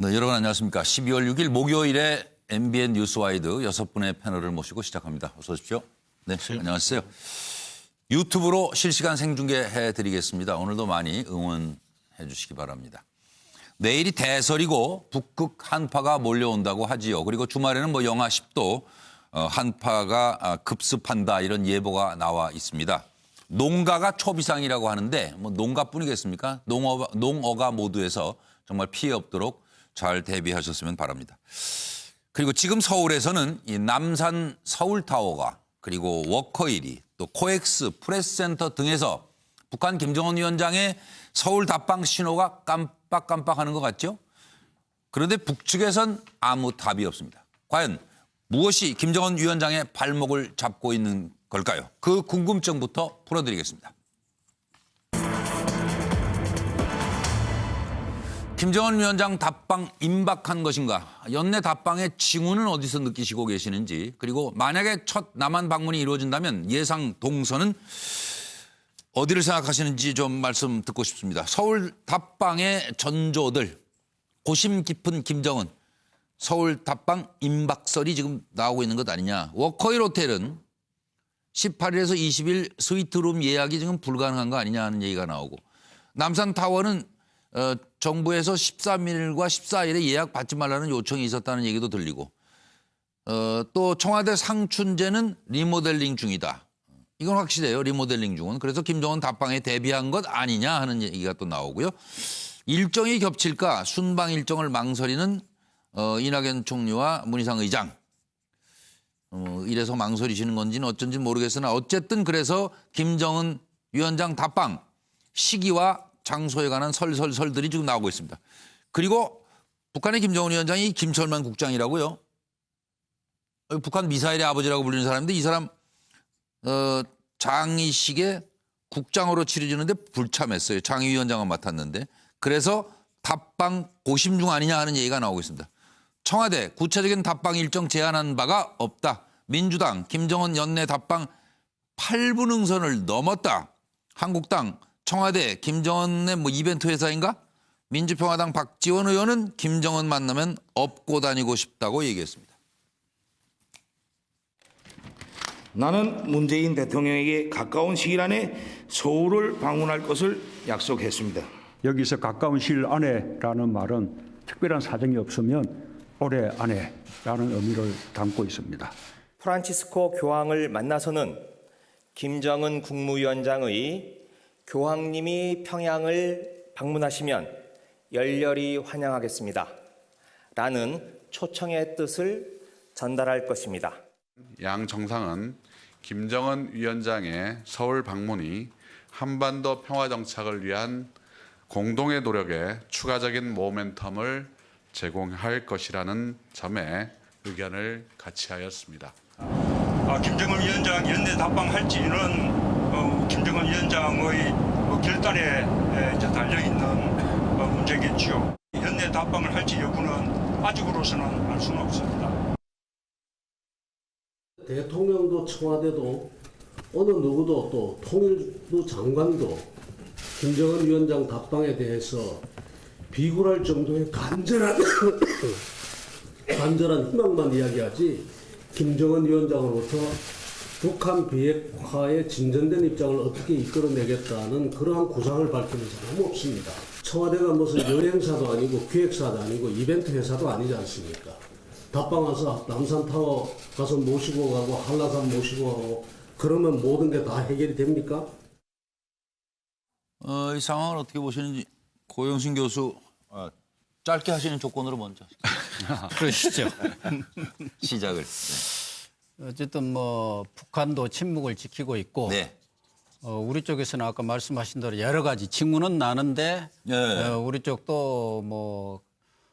네, 여러분 안녕하십니까. 12월 6일 목요일에 MBN 뉴스와이드 6분의 패널을 모시고 시작합니다. 어서 오십시오. 네, 안녕하세요. 유튜브로 실시간 생중계해드리겠습니다. 오늘도 많이 응원해 주시기 바랍니다. 내일이 대설이고 북극 한파가 몰려온다고 하지요. 그리고 주말에는 영하 10도 한파가 급습한다 이런 예보가 나와 있습니다. 농가가 초비상이라고 하는데 농가뿐이겠습니까? 농어가 모두에서 정말 피해 없도록 잘 대비하셨으면 바랍니다. 그리고 지금 서울에서는 이 남산 서울타워가 그리고 워커힐이 또 코엑스 프레스센터 등에서 북한 김정은 위원장의 서울 답방 신호가 깜빡깜빡하는 것 같죠? 그런데 북측에선 아무 답이 없습니다. 과연 무엇이 김정은 위원장의 발목을 잡고 있는 걸까요? 그 궁금증부터 풀어드리겠습니다. 김정은 위원장 답방 임박한 것인가? 연내 답방의 징후는 어디서 느끼시고 계시는지, 그리고 만약에 첫 남한 방문이 이루어진다면 예상 동선은 어디를 생각하시는지 좀 말씀 듣고 싶습니다. 서울 답방의 전조들, 고심 깊은 김정은, 서울 답방 임박설이 지금 나오고 있는 것 아니냐. 워커힐 호텔은 18일에서 20일 스위트룸 예약이 지금 불가능한 거 아니냐 하는 얘기가 나오고, 남산타워는 정부에서 13일과 14일에 예약 받지 말라는 요청이 있었다는 얘기도 들리고, 또 청와대 상춘제는 리모델링 중이다. 이건 확실해요. 리모델링 중은. 그래서 김정은 답방에 대비한 것 아니냐 하는 얘기가 또 나오고요. 일정이 겹칠까 순방 일정을 망설이는 이낙연 총리와 문희상 의장. 이래서 망설이시는 건지는 어쩐지 모르겠으나 어쨌든 그래서 김정은 위원장 답방 시기와 장소에 관한 설설설들이 지금 나오고 있습니다. 그리고 북한의 김정은 위원장이 김철만 국장이라고요. 북한 미사일의 아버지라고 불리는 사람인데 이 사람 장의식에 국장으로 치러지는데 불참했어요. 장의위원장을 맡았는데. 그래서 답방 고심 중 아니냐 하는 얘기가 나오고 있습니다. 청와대 구체적인 답방 일정 제안한 바가 없다. 민주당 김정은 연내 답방 8분 응선을 넘었다. 한국당 청와대 김정은의 이벤트 회사인가? 민주평화당 박지원 의원은 김정은 만나면 업고 다니고 싶다고 얘기했습니다. 나는 문재인 대통령에게 가까운 시일 안에 서울을 방문할 것을 약속했습니다. 여기서 가까운 시일 안에라는 말은 특별한 사정이 없으면 올해 안에라는 의미를 담고 있습니다. 프란치스코 교황을 만나서는 김정은 국무위원장의 교황님이 평양을 방문하시면 열렬히 환영하겠습니다. 라는 초청의 뜻을 전달할 것입니다. 양 정상은 김정은 위원장의 서울 방문이 한반도 평화 정착을 위한 공동의 노력에 추가적인 모멘텀을 제공할 것이라는 점에 의견을 같이 하였습니다. 김정은 위원장 연내 답방할지는 김정은 위원장의 결단에 달려있는 문제겠죠. 연내 답방을 할지 여부는 아직으로서는 알 수는 없습니다. 대통령도 청와대도 어느 누구도 또 통일부 장관도 김정은 위원장 답방에 대해서 비굴할 정도의 간절한 희망만 이야기하지 김정은 위원장으로부터 북한 비핵화에 진전된 입장을 어떻게 이끌어내겠다는 그러한 구상을 밝히는 사람은 없습니다. 청와대가 무슨 여행사도 아니고 기획사도 아니고 이벤트 회사도 아니지 않습니까? 답방 와서 남산타워 가서 모시고 가고 한라산 모시고 가고 그러면 모든 게 다 해결이 됩니까? 이 상황을 어떻게 보시는지 고영신 교수 짧게 하시는 조건으로 먼저 그러시죠. 시작을. 네. 어쨌든 북한도 침묵을 지키고 있고 네. 우리 쪽에서는 아까 말씀하신 대로 여러 가지 징후는 나는데 네. 우리 쪽도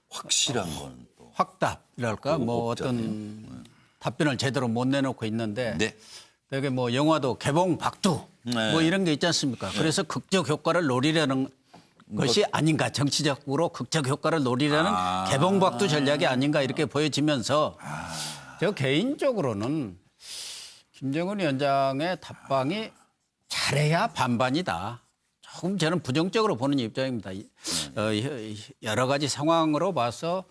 확실한 거는 또 확답이랄까 어떤 답변을 제대로 못 내놓고 있는데 네. 되게 영화도 개봉 박두 네. 이런 게 있지 않습니까? 네. 그래서 극적 효과를 노리려는 것이 아닌가, 정치적으로 극적 효과를 노리려는 개봉 박두 전략이 아닌가 이렇게 보여지면서 저 개인적으로는 김정은 위원장의 답방이 잘해야 반반이다. 조금 저는 부정적으로 보는 입장입니다. 여러 가지 상황으로 봐서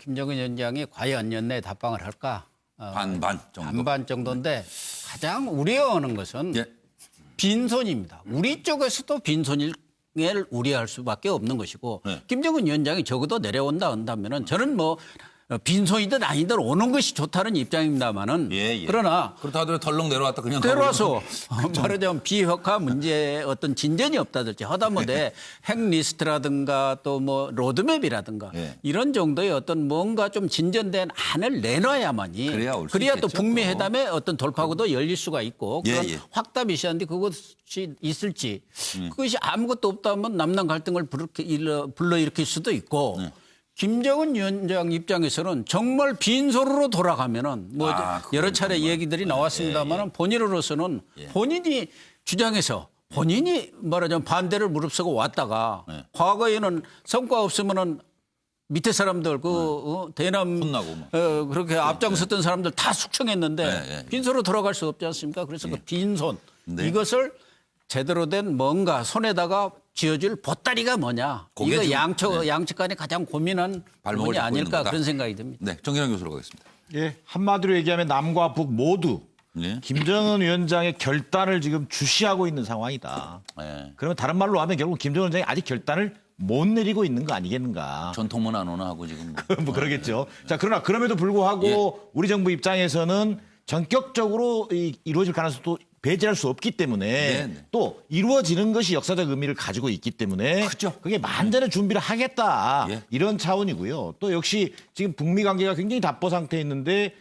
김정은 위원장이 과연 연내 답방을 할까? 반반 정도. 반반 정도인데 가장 우려하는 것은 예. 빈손입니다. 우리 쪽에서도 빈손을 우려할 수밖에 없는 것이고 네. 김정은 위원장이 적어도 내려온다 한다면은 저는 뭐 빈손이든 아니든 오는 것이 좋다는 입장입니다만은 예. 그러나 그렇다 하더라도 덜렁 내려왔다 그냥 내려와서 말하자면 비핵화 문제에 어떤 진전이 없다든지 하다못해 핵 리스트라든가 또 뭐 로드맵이라든가 예. 이런 정도의 어떤 뭔가 좀 진전된 안을 내놔야만이 그래야 올수 또 있겠죠, 북미 또. 회담의 어떤 돌파구도 열릴 수가 있고 예, 그런 예. 확답이 있었는데 그것이 있을지 그것이 아무것도 없다면 남남 갈등을 불러일으킬 수도 있고 네. 김정은 위원장 입장에서는 정말 빈손으로 돌아가면은 뭐 여러 차례 얘기들이 나왔습니다만은 본인으로서는 본인이 주장해서 본인이 말하자면 반대를 무릅쓰고 왔다가 과거에는 성과 없으면은 밑에 사람들 대남 혼나고 막. 그렇게 앞장섰던 사람들 다 숙청했는데 빈손으로 돌아갈 수 없지 않습니까? 그래서 그 빈손 이것을 제대로 된 뭔가 손에다가 쥐어줄 보따리가 뭐냐. 이거 양측 간에 가장 고민한 발목을 부분이 잡고 아닐까 있는 거다. 그런 생각이 듭니다. 네, 정기랑 교수로 가겠습니다. 예, 한마디로 얘기하면 남과 북 모두 예. 김정은 위원장의 결단을 지금 주시하고 있는 상황이다. 예. 그러면 다른 말로 하면 결국 김정은 위원장이 아직 결단을 못 내리고 있는 거 아니겠는가. 전통문 안 오나 하고 지금 뭐 그러겠죠. 자, 그러나 그럼에도 불구하고 우리 정부 입장에서는 전격적으로 이루어질 가능성도 배제할 수 없기 때문에 네. 또 이루어지는 것이 역사적 의미를 가지고 있기 때문에 그게 만전의 준비를 하겠다. 예. 이런 차원이고요. 또 역시 지금 북미 관계가 굉장히 답보 상태에 있는데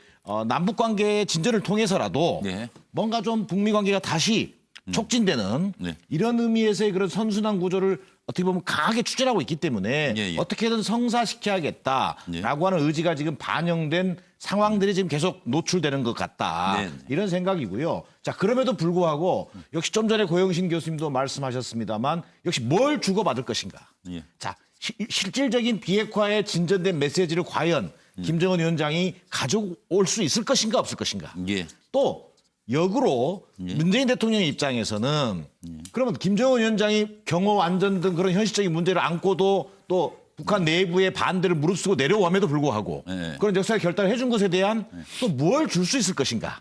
남북 관계의 진전을 통해서라도 네. 뭔가 좀 북미 관계가 다시 촉진되는 네. 이런 의미에서의 그런 선순환 구조를 어떻게 보면 강하게 추진하고 있기 때문에 예. 어떻게든 성사시켜야겠다라고 하는 의지가 지금 반영된 상황들이 지금 계속 노출되는 것 같다. 네. 이런 생각이고요. 자, 그럼에도 불구하고 역시 좀 전에 고영신 교수님도 말씀하셨습니다만 역시 뭘 주고받을 것인가. 예. 자, 실질적인 비핵화에 진전된 메시지를 과연 김정은 위원장이 가져올 수 있을 것인가 없을 것인가. 예. 또 역으로 문재인 대통령의 입장에서는 그러면 김정은 위원장이 경호 안전 등 그런 현실적인 문제를 안고도 또 북한 내부의 반대를 무릅쓰고 내려옴에도 불구하고 그런 역사의 결단을 해준 것에 대한 또 뭘 줄 수 있을 것인가.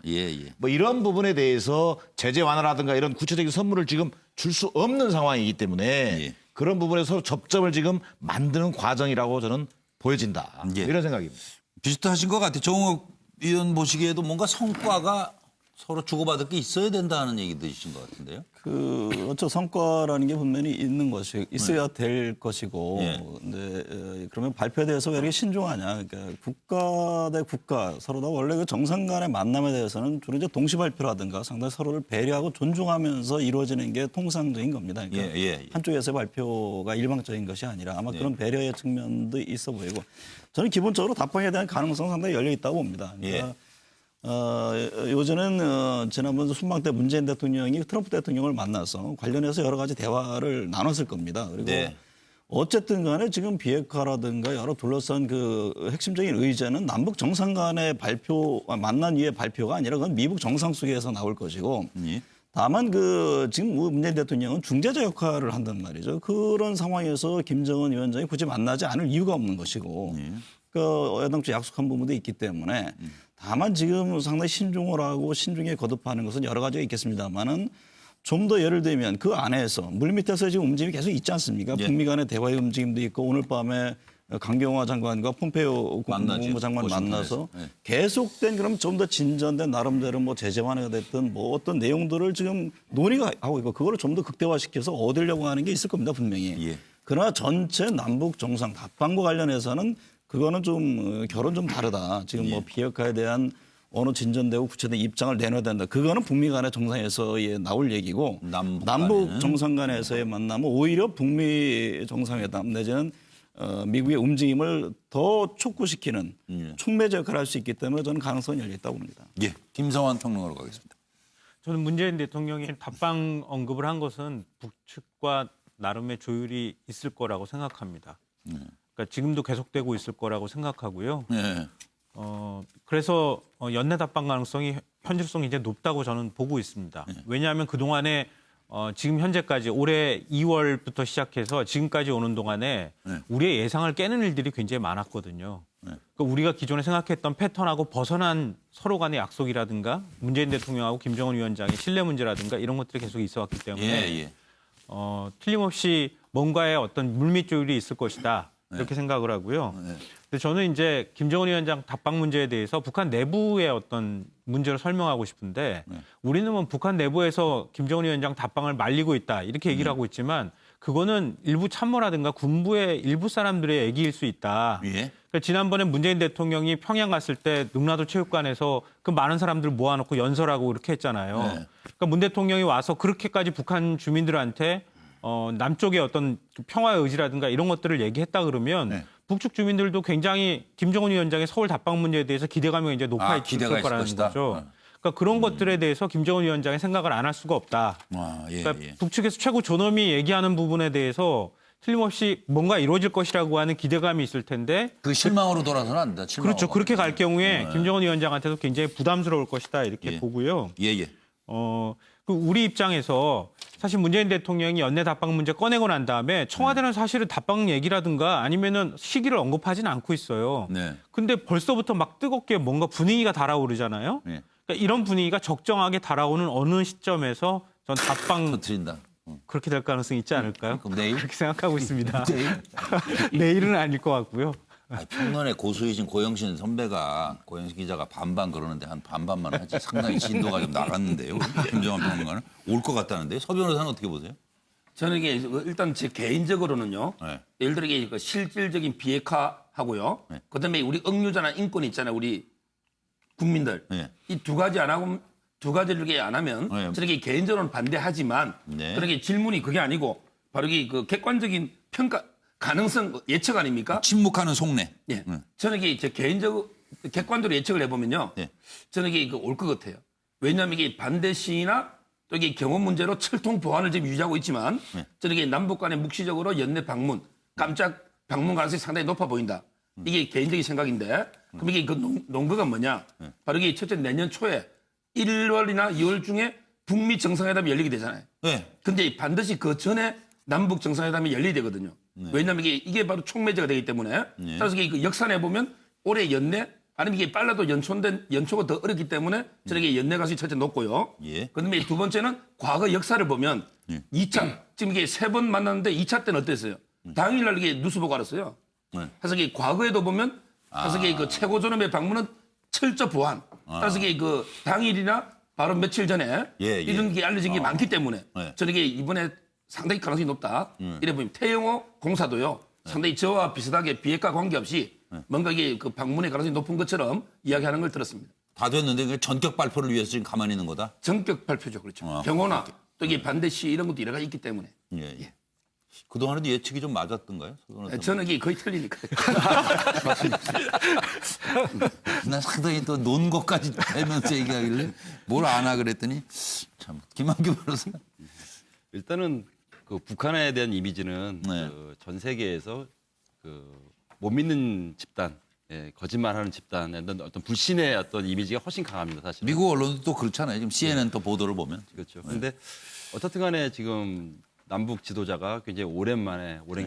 뭐 이런 부분에 대해서 제재 완화라든가 이런 구체적인 선물을 지금 줄 수 없는 상황이기 때문에 그런 부분에서 서로 접점을 지금 만드는 과정이라고 저는 보여진다. 이런 생각입니다. 비슷하신 것 같아요. 정욱 위원 보시기에도 뭔가 성과가 서로 주고받을 게 있어야 된다는 얘기 들으신 것 같은데요. 어쩌 성과라는 게 분명히 있는 것이 있어야 될 것이고, 근데 그러면 발표에 대해서 왜 이렇게 신중하냐? 그러니까 국가 대 국가 서로 다 원래 그 정상 간의 만남에 대해서는 주로 이제 동시 발표라든가 상당히 서로를 배려하고 존중하면서 이루어지는 게 통상적인 겁니다. 그러니까 한쪽에서의 발표가 일방적인 것이 아니라 아마 그런 배려의 측면도 있어 보이고, 저는 기본적으로 답방에 대한 가능성 상당히 열려 있다고 봅니다. 그러니까 요즘은 지난번 순방 때 문재인 대통령이 트럼프 대통령을 만나서 관련해서 여러 가지 대화를 나눴을 겁니다. 그리고 어쨌든 간에 지금 비핵화라든가 여러 둘러싼 그 핵심적인 의제는 남북 정상 간의 만난 이후의 발표가 아니라 그건 미북 정상 속에서 나올 것이고 다만 지금 문재인 대통령은 중재자 역할을 한단 말이죠. 그런 상황에서 김정은 위원장이 굳이 만나지 않을 이유가 없는 것이고 그 여당 쪽 약속한 부분도 있기 때문에 다만 지금 상당히 신중을 하고 신중에 거듭하는 것은 여러 가지가 있겠습니다만은 좀 더 예를 들면 그 안에서 물밑에서 지금 움직임이 계속 있지 않습니까? 북미 간의 대화의 움직임도 있고 오늘 밤에 강경화 장관과 폼페이오 국무부 장관 만나서 계속된 그럼 좀 더 진전된 나름대로 뭐 제재 완화가 됐든 뭐 어떤 내용들을 지금 논의가 하고 있고 그거를 좀 더 극대화시켜서 얻으려고 하는 게 있을 겁니다 분명히. 그러나 전체 남북 정상 답방과 관련해서는 그거는 좀 결은 좀 다르다. 지금 뭐 비핵화에 대한 어느 진전되고 구체적인 입장을 내놔야 된다. 그거는 북미 간의 정상에서의 나올 얘기고 남북 정상 간에서의 만남은 오히려 북미 정상회담 내지는 미국의 움직임을 더 촉구시키는 촉매제 역할을 할 수 있기 때문에 저는 가능성이 열려 있다고 봅니다. 김성환 평론가로 가겠습니다. 저는 문재인 대통령이 답방 언급을 한 것은 북측과 나름의 조율이 있을 거라고 생각합니다. 그러니까 지금도 계속되고 있을 거라고 생각하고요. 그래서 연내 답방 가능성이 현실성이 이제 높다고 저는 보고 있습니다. 왜냐하면 그동안에 지금 현재까지 올해 2월부터 시작해서 지금까지 오는 동안에 우리의 예상을 깨는 일들이 굉장히 많았거든요. 그러니까 우리가 기존에 생각했던 패턴하고 벗어난 서로 간의 약속이라든가 문재인 대통령하고 김정은 위원장의 신뢰 문제라든가 이런 것들이 계속 있어왔기 때문에 틀림없이 뭔가의 어떤 물밑 조율이 있을 것이다. 이렇게 생각을 하고요. 근데 저는 이제 김정은 위원장 답방 문제에 대해서 북한 내부의 어떤 문제를 설명하고 싶은데 우리는 뭐 북한 내부에서 김정은 위원장 답방을 말리고 있다 이렇게 얘기를 하고 있지만 그거는 일부 참모라든가 군부의 일부 사람들의 얘기일 수 있다. 그러니까 지난번에 문재인 대통령이 평양 갔을 때 능라도 체육관에서 그 많은 사람들 모아놓고 연설하고 이렇게 했잖아요. 그러니까 문 대통령이 와서 그렇게까지 북한 주민들한테 남쪽의 어떤 평화의 의지라든가 이런 것들을 얘기했다 그러면 북측 주민들도 굉장히 김정은 위원장의 서울 답방 문제에 대해서 기대감이 이제 높아질 거라는 거죠. 그러니까 그런 것들에 대해서 김정은 위원장이 생각을 안 할 수가 없다. 그러니까 북측에서 최고 존엄이 얘기하는 부분에 대해서 틀림없이 뭔가 이루어질 것이라고 하는 기대감이 있을 텐데 그 실망으로 돌아서는 안 된다. 그렇죠. 그렇게 갈 경우에 김정은 위원장한테도 굉장히 부담스러울 것이다 이렇게 보고요. 그 우리 입장에서 사실 문재인 대통령이 연내 답방 문제 꺼내고 난 다음에 청와대는 사실은 답방 얘기라든가 아니면은 시기를 언급하지는 않고 있어요. 근데 벌써부터 막 뜨겁게 뭔가 분위기가 달아오르잖아요. 그러니까 이런 분위기가 적정하게 달아오는 어느 시점에서 전 답방 터뜨린다. 그렇게 될 가능성이 있지 않을까요? 그럼 내일? 그렇게 생각하고 있습니다. 내일은 아닐 것 같고요. 평론에 고수이신 고영신 선배가 고영신 기자가 반반 그러는데 한 반반만 하지 상당히 진도가 좀 나갔는데요. 김정은 평론가는 올 것 같다는데 서 변호사는 어떻게 보세요? 저는 이게 일단 제 개인적으로는요. 예를 들어 이게 그 실질적인 비핵화하고요. 그다음에 우리 억류자나 인권 있잖아요. 우리 국민들 이 두 가지 안 하고 두 가지를 이렇게 안 하면 저렇게 개인적으로는 반대하지만 저렇게 질문이 그게 아니고 바로 이 그 객관적인 평가. 가능성 예측 아닙니까? 침묵하는 속내. 저는 이게 제 개인적 객관적으로 예측을 해보면요. 저는 이게 올 것 같아요. 왜냐하면 이게 반대 시위나 또 이게 경호 문제로 철통 보안을 지금 유지하고 있지만 저는 이게 남북 간의 묵시적으로 연내 방문, 깜짝 방문 가능성이 상당히 높아 보인다. 이게 개인적인 생각인데 그럼 이게 그 논거가 뭐냐? 바로 이게 첫째 내년 초에 1월이나 2월 중에 북미 정상회담이 열리게 되잖아요. 근데 반드시 그 전에 남북 정상회담이 열리게 되거든요. 왜냐하면 이게 바로 촉매제가 되기 때문에 따라서 그 역산해 보면 올해 연내 아니면 이게 빨라도 연초가 더 어렵기 때문에 저렇게 연내 가능성이 첫째 높고요. 그다음에 두 번째는 과거 역사를 보면 2차 지금 이게 3번 만났는데 2차 때는 어땠어요? 당일날 이게 뉴스 보고 알았어요. 그래서 이게 과거에도 보면 그래서 이게 그 최고 존엄의 방문은 철저 보안. 따라서 이게 그 당일이나 바로 며칠 전에 이런 게 알려진 게 많기 때문에 저는 이게 이번에 상당히 가능성이 높다. 이래 보면 태영호 공사도요. 상당히 저와 비슷하게 비핵화 관계없이 뭔가 이게 그 방문의 가능성이 높은 것처럼 이야기하는 걸 들었습니다. 다 됐는데 전격 발표를 위해서 지금 가만히 있는 거다? 전격 발표죠. 그렇죠. 경호나 또 이게 반대 시 이런 것도 여러 가지 있기 때문에. 그동안에도 예측이 좀 맞았던가요? 저는 이게 거의 틀리니까요. 나 상당히 또 논 것까지 되면서 얘기하길래 뭘 아나 그랬더니 참 김한규 변호사. 일단은 그 북한에 대한 이미지는 그전 세계에서 그 못 믿는 집단, 거짓말하는 집단의 어떤 불신의 어떤 이미지가 훨씬 강합니다, 사실. 미국 언론도 또 그렇잖아요. 지금 CNN 또 보도를 보면. 그렇죠. 그런데 어떻든 간에 지금 남북 지도자가 굉장히 오랜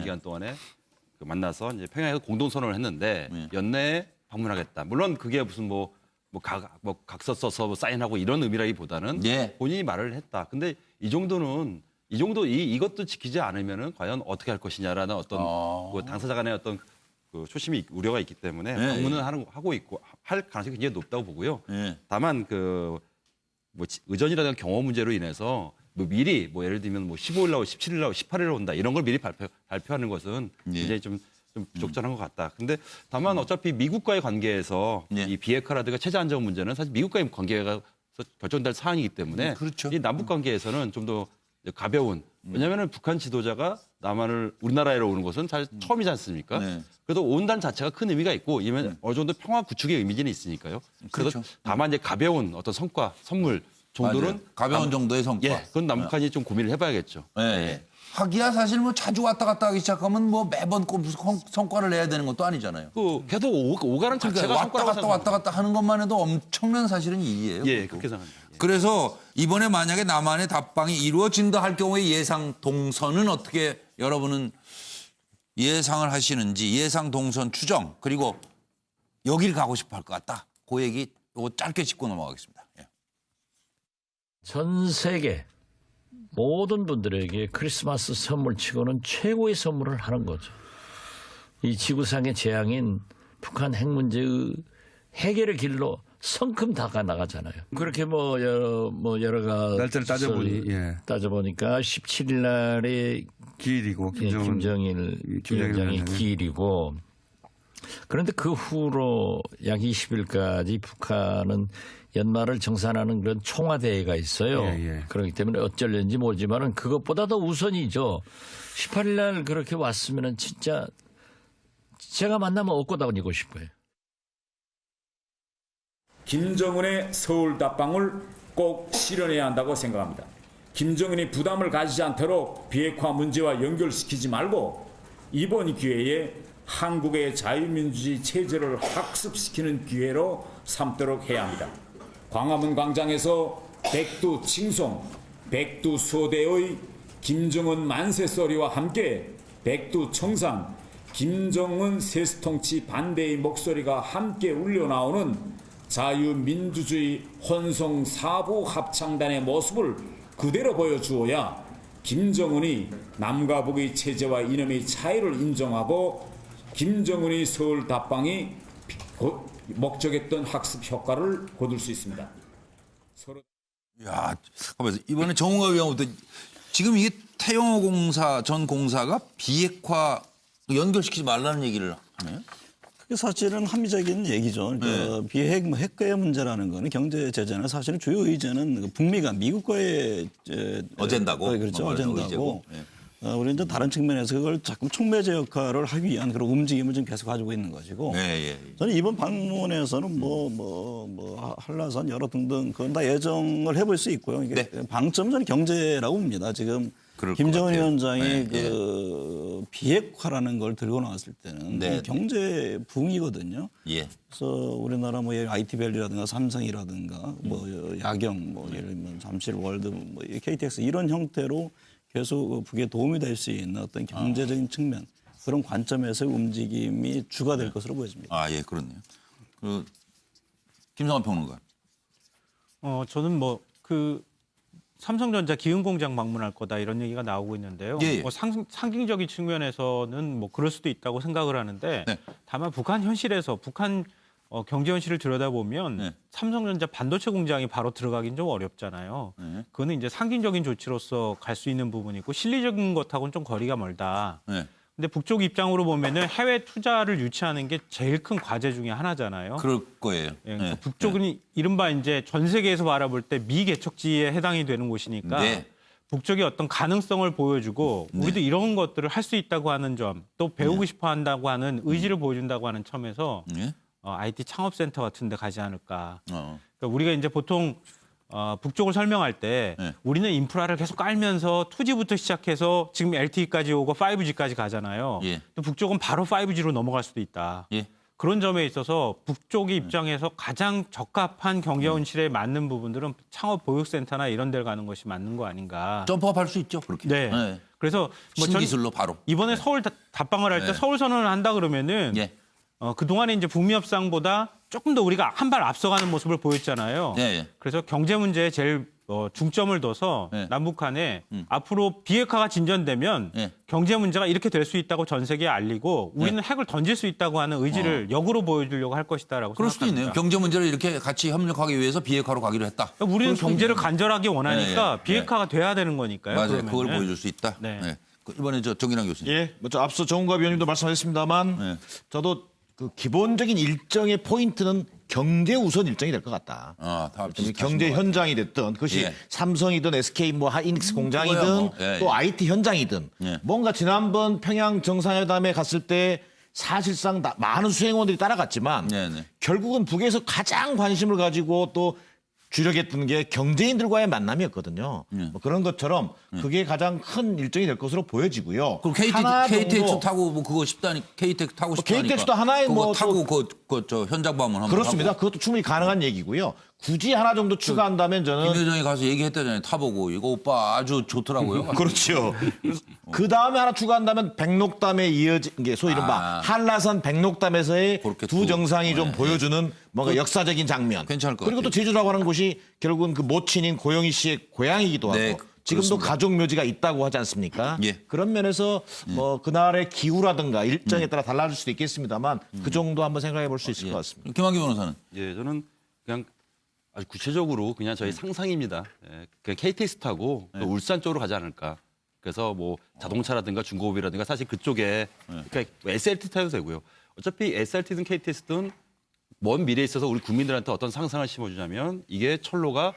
기간 동안에 그 만나서 이제 평양에서 공동선언을 했는데 연내에 방문하겠다. 물론 그게 무슨 각서 써서 뭐 사인하고 이런 의미라기보다는 본인이 말을 했다. 근데 이것도 지키지 않으면은 과연 어떻게 할 것이냐라는 어떤 그 당사자 간의 어떤 그 초심이 우려가 있기 때문에 방문은 하고 있고 할 가능성이 굉장히 높다고 보고요. 다만 그 뭐 의전이라든가 경호 문제로 인해서 뭐 미리 뭐 예를 들면 뭐 15일 나오고 17일 나오고 18일 온다 이런 걸 미리 발표하는 것은 굉장히 좀 적절한 것 같다. 근데 다만 어차피 미국과의 관계에서 이 비핵화라든가 체제 안정 문제는 사실 미국과의 관계가 결정될 사안이기 때문에 이 남북 관계에서는 좀 더 가벼운. 왜냐하면 북한 지도자가 우리나라에 오는 것은 사실 처음이지 않습니까? 그래도 온다는 자체가 큰 의미가 있고 이면 어느 정도 평화 구축의 의미는 있으니까요. 그래서 다만 이제 가벼운 어떤 성과, 선물 정도는 가벼운 정도의 성과. 그건 남북한이 좀 고민을 해봐야겠죠. 하기야 사실 뭐 자주 왔다 갔다 하기 시작하면 뭐 매번 꼭 성과를 내야 되는 것도 아니잖아요. 계속 오가는 자체가 왔다 갔다 하는 것만 해도 엄청난 사실은 일이에요. 그렇게 생각합니다. 그래서 이번에 만약에 남한의 답방이 이루어진다 할 경우에 예상 동선은 어떻게 여러분은 예상을 하시는지 예상 동선 추정 그리고 여길 가고 싶어 할 것 같다. 그 얘기 요거 짧게 짚고 넘어가겠습니다. 예. 전 세계 모든 분들에게 크리스마스 선물치고는 최고의 선물을 하는 거죠. 이 지구상의 재앙인 북한 핵 문제의 해결의 길로 성큼 나가잖아요. 그렇게 여러 가지 날짜를 따져보니까 17일 날에 기일이고 김정일 위원장의 기일이고 그런데 그 후로 약 20일까지 북한은 연말을 정산하는 그런 총화대회가 있어요. 그렇기 때문에 어쩔는지 모르지만은 그것보다 더 우선이죠. 18일 날 그렇게 왔으면은 진짜 제가 만나면 업고 다니고 싶어요. 김정은의 서울 답방을 꼭 실현해야 한다고 생각합니다. 김정은이 부담을 가지지 않도록 비핵화 문제와 연결시키지 말고 이번 기회에 한국의 자유민주주의 체제를 학습시키는 기회로 삼도록 해야 합니다. 광화문 광장에서 백두 칭송, 백두 소대의 김정은 만세소리와 함께 백두 청산, 김정은 세수통치 반대의 목소리가 함께 울려나오는 자유민주주의 혼성 사부 합창단의 모습을 그대로 보여주어야 김정은이 남과 북의 체제와 이념의 차이를 인정하고 김정은의 서울 답방이 목적했던 학습 효과를 거둘 수 있습니다. 야, 잠깐만 이번에 정우가 위원부터 지금 이게 태영호 공사 전 공사가 비핵화 연결시키지 말라는 얘기를 하네요. 그게 사실은 합리적인 얘기죠. 그러니까 비핵 핵과의 문제라는 거는 경제 제재는 사실은 주요 의제는 북미가 미국과의 어젠다고. 그렇죠. 어젠다고. 우리는 이제 다른 측면에서 그걸 자꾸 촉매제 역할을 하기 위한 그런 움직임을 지금 계속 가지고 있는 것이고. 저는 이번 방문에서는 한라산 여러 등등 그건 다 예정을 해볼 수 있고요. 이게 방점은 저는 경제라고 봅니다. 지금 김정은 위원장이 그 비핵화라는 걸 들고 나왔을 때는 경제 붕이거든요. 그래서 우리나라 IT밸리라든가 삼성이라든가 야경 예를 들면 잠실 월드 KTX 이런 형태로 계속 북에 도움이 될 수 있는 어떤 경제적인 측면 그런 관점에서의 움직임이 주가 될 것으로 보여집니다. 아, 예, 그렇네요. 김성환 평론가. 저는 삼성전자 기흥공장 방문할 거다 이런 얘기가 나오고 있는데요. 상징적인 측면에서는 그럴 수도 있다고 생각을 하는데 다만 북한 현실에서 북한 경제 현실을 들여다보면 삼성전자 반도체 공장이 바로 들어가긴 좀 어렵잖아요. 그거는 이제 상징적인 조치로서 갈 수 있는 부분이고 실리적인 것하고는 좀 거리가 멀다. 근데 북쪽 입장으로 보면은 해외 투자를 유치하는 게 제일 큰 과제 중에 하나잖아요. 그럴 거예요. 그러니까 북쪽은 이른바 이제 전 세계에서 바라볼 때 미개척지에 해당이 되는 곳이니까 북쪽이 어떤 가능성을 보여주고 우리도 이런 것들을 할 수 있다고 하는 점, 또 배우고 싶어 한다고 하는 의지를 보여준다고 하는 점에서 IT 창업센터 같은 데 가지 않을까. 그러니까 우리가 이제 보통 북쪽을 설명할 때 우리는 인프라를 계속 깔면서 2G부터 시작해서 지금 LTE까지 오고 5G까지 가잖아요. 또 북쪽은 바로 5G로 넘어갈 수도 있다. 그런 점에 있어서 북쪽의 입장에서 가장 적합한 경제 현실에 맞는 부분들은 창업 보육센터나 이런 데를 가는 것이 맞는 거 아닌가. 점프업할 수 있죠, 그렇게. 그래서 신기술로 바로. 이번에 서울 답방을 할 때 서울 선언을 한다 그러면은 그동안에 이제 북미 협상보다 조금 더 우리가 한 발 앞서가는 모습을 보였잖아요. 그래서 경제 문제에 제일 중점을 둬서 남북 간에 앞으로 비핵화가 진전되면 경제 문제가 이렇게 될 수 있다고 전 세계에 알리고 우리는 핵을 던질 수 있다고 하는 의지를 역으로 보여주려고 할 것이다라고 그럴 생각합니다. 수도 있네요. 경제 문제를 이렇게 같이 협력하기 위해서 비핵화로 가기로 했다. 우리는 경제를 간절하게 원하니까 비핵화가 돼야 되는 거니까요. 맞아요. 그러면은. 그걸 보여줄 수 있다. 이번에 정인환 교수님. 앞서 정은갑 위원님도 말씀하셨습니다만 저도 그 기본적인 일정의 포인트는 경제 우선 일정이 될 것 같다. 경제 현장이 됐든 그것이 삼성이든 SK 하이닉스 공장이든 또 IT 현장이든 뭔가 지난번 평양 정상회담에 갔을 때 사실상 많은 수행원들이 따라갔지만 결국은 북에서 가장 관심을 가지고 또 주력했던 게 경제인들과의 만남이었거든요. 그런 것처럼 그게 가장 큰 일정이 될 것으로 보여지고요. 그럼 KTX 타고 그거 싶다니 KTX 타고 싶다니까. KTX도 하나의 그거 타고 저 현장 방문 한번 그렇습니다. 하고. 그것도 충분히 가능한 얘기고요. 굳이 하나 정도 추가한다면 저는 김 회장이 가서 얘기했다잖아요. 타보고 이거 오빠 아주 좋더라고요. 그렇죠. 그 다음에 하나 추가한다면 백록담에 이어진 게 소위 이른바 한라산 백록담에서의 두 정상이 좀 보여주는 뭔가 역사적인 장면. 괜찮을 것 그리고 또 제주라고 하는 곳이 결국은 그 모친인 고영희 씨의 고향이기도 네, 하고 지금도 그렇습니다. 가족 묘지가 있다고 하지 않습니까? 예. 그런 면에서 뭐 그날의 기후라든가 일정에 따라 달라질 수도 있겠습니다만 그 정도 한번 생각해 볼 수 있을 것 같습니다. 김한기 변호사는? 예, 저는 그냥 아주 구체적으로 그냥 저희 상상입니다. 예, 그냥 KTX타고 또 울산 쪽으로 가지 않을까. 그래서 뭐 자동차라든가 중고업이라든가 사실 그쪽에 그러니까 SRT 타도 되고요. 어차피 SRT든 KTX든 먼 미래에 있어서 우리 국민들한테 어떤 상상을 심어주냐면 이게 철로가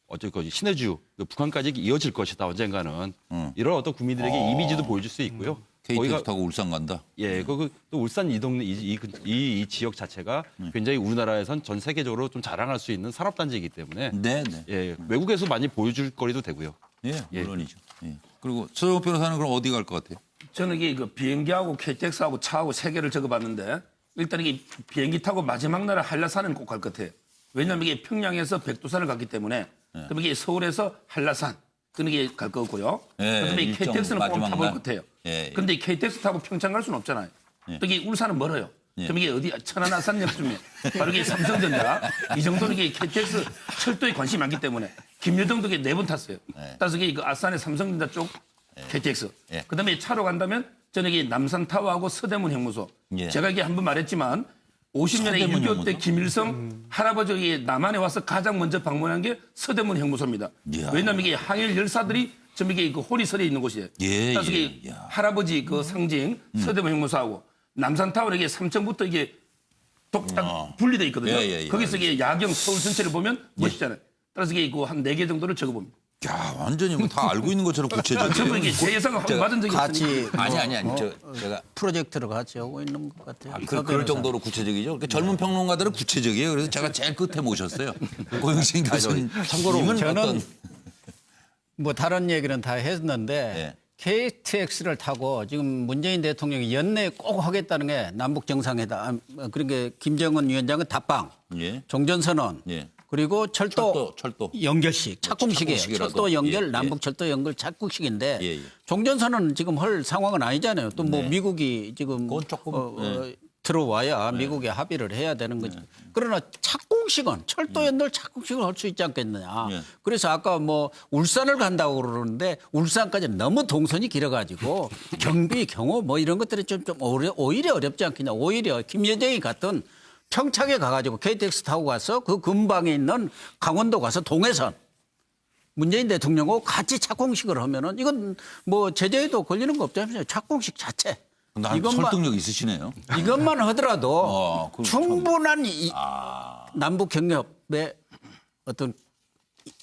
어쨌건 신해주 북한까지 이어질 것이다 언젠가는 이런 어떤 국민들에게 이미지도 보여줄 수 있고요. KTX 타고 울산 간다. 예, 또 울산 이 동네 이 지역 자체가 굉장히 우리나라에선 전 세계적으로 좀 자랑할 수 있는 산업단지이기 때문에 네. 예, 외국에서 많이 보여줄 거리도 되고요. 예, 물론이죠. 예. 그리고 서정욱 변호사는 그럼 어디 갈 것 같아요? 저는 이게 그 비행기하고 KTX하고 차하고 세 개를 적어봤는데 일단 이게 비행기 타고 마지막 날에 한라산은 꼭 갈 것 같아요. 왜냐하면 이게 평양에서 백두산을 갔기 때문에 그럼 이게 서울에서 한라산 그런 게 갈 거고요. 예, 그다음에 이 일정 KTX는 꼭 마지막 타볼 날. 것 같아요. 예, 예. 근데 이 KTX 타고 평창 갈 수는 없잖아요. 또 이게 울산은 멀어요. 그럼 이게 어디 천안아산역쯤에 바로 이게 삼성전자 이 정도는 이게 KTX 철도에 관심이 많기 때문에 김여정도 이게 4번 탔어요. 따라서 이게 그 아산의 삼성전자 쪽 KTX. 그다음에 차로 간다면 저는 이게 남산타워하고 서대문 형무소. 제가 이게 한번 말했지만 50년에 6.25 때 김일성 할아버지 남한에 와서 가장 먼저 방문한 게 서대문 형무소입니다. 왜냐하면 이게 항일 열사들이 좀 이게 그 호리설에 있는 곳이에요. 그래서 이게 할아버지 그 상징 서대문 형무소하고 남산타워는 이게 3층부터 이게 딱 분리되어 있거든요. 거기서 이게 야경 서울 전체를 보면 멋있잖아요. 따라서 이게 그 한 4개 정도를 적어봅니다. 야, 완전히 뭐 다 알고 있는 것처럼 구체적이에요. 저도 이게 제 예상을 한번 맞은 적이 없으니까. 아니. 제가 프로젝트를 같이 하고 있는 것 같아요. 그럴 정도로 구체적이죠. 그러니까 젊은 평론가들은 구체적이에요. 그래서 제가 제일 끝에 모셨어요. 고영신 교수님. 참고로 저는 어떤... 뭐 다른 얘기는 다 했는데 KTX를 타고 지금 문재인 대통령이 연내에 꼭 하겠다는 게 남북 정상회담. 그러니까 김정은 위원장은 답방, 종전선언. 그리고 철도 연결식, 착공식이에요. 철도 연결, 남북 철도 연결 착공식인데 종전선언은 지금 할 상황은 아니잖아요. 또 뭐 미국이 지금 들어와야 미국에 합의를 해야 되는 거지. 그러나 착공식은 철도 연결 착공식을 할 수 있지 않겠느냐. 그래서 아까 뭐 울산을 간다고 그러는데 울산까지 너무 동선이 길어가지고 경비, 경호 뭐 이런 것들이 좀 오히려 어렵지 않겠냐. 오히려 김여정이 같은 평창에 가가지고 KTX 타고 가서 그 근방에 있는 강원도 가서 동해선 문재인 대통령하고 같이 착공식을 하면은 이건 뭐 제재에도 걸리는 거 없잖아요. 착공식 자체. 설득력 있으시네요. 이것만 하더라도 충분한 남북 경협의 어떤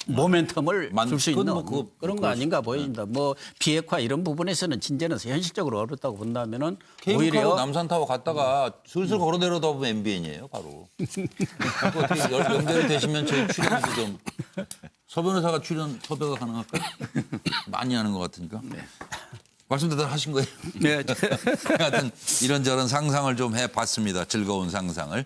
모멘텀을 줄 수 있는 그런 거 아닌가 보입니다. 뭐 비핵화 이런 부분에서는 진짜는 현실적으로 어렵다고 본다면은 오히려 남산타워 갔다가 슬슬 걸어 내려다 보면 MBN이에요, 바로. 어떻게 연결이 되시면 저희 출연도 좀 서 변호사가 출연 섭외가 가능할까요? 많이 하는 것 같으니까. 말씀대로 하신 거예요? 네. 하여튼 이런저런 상상을 좀 해봤습니다. 즐거운 상상을.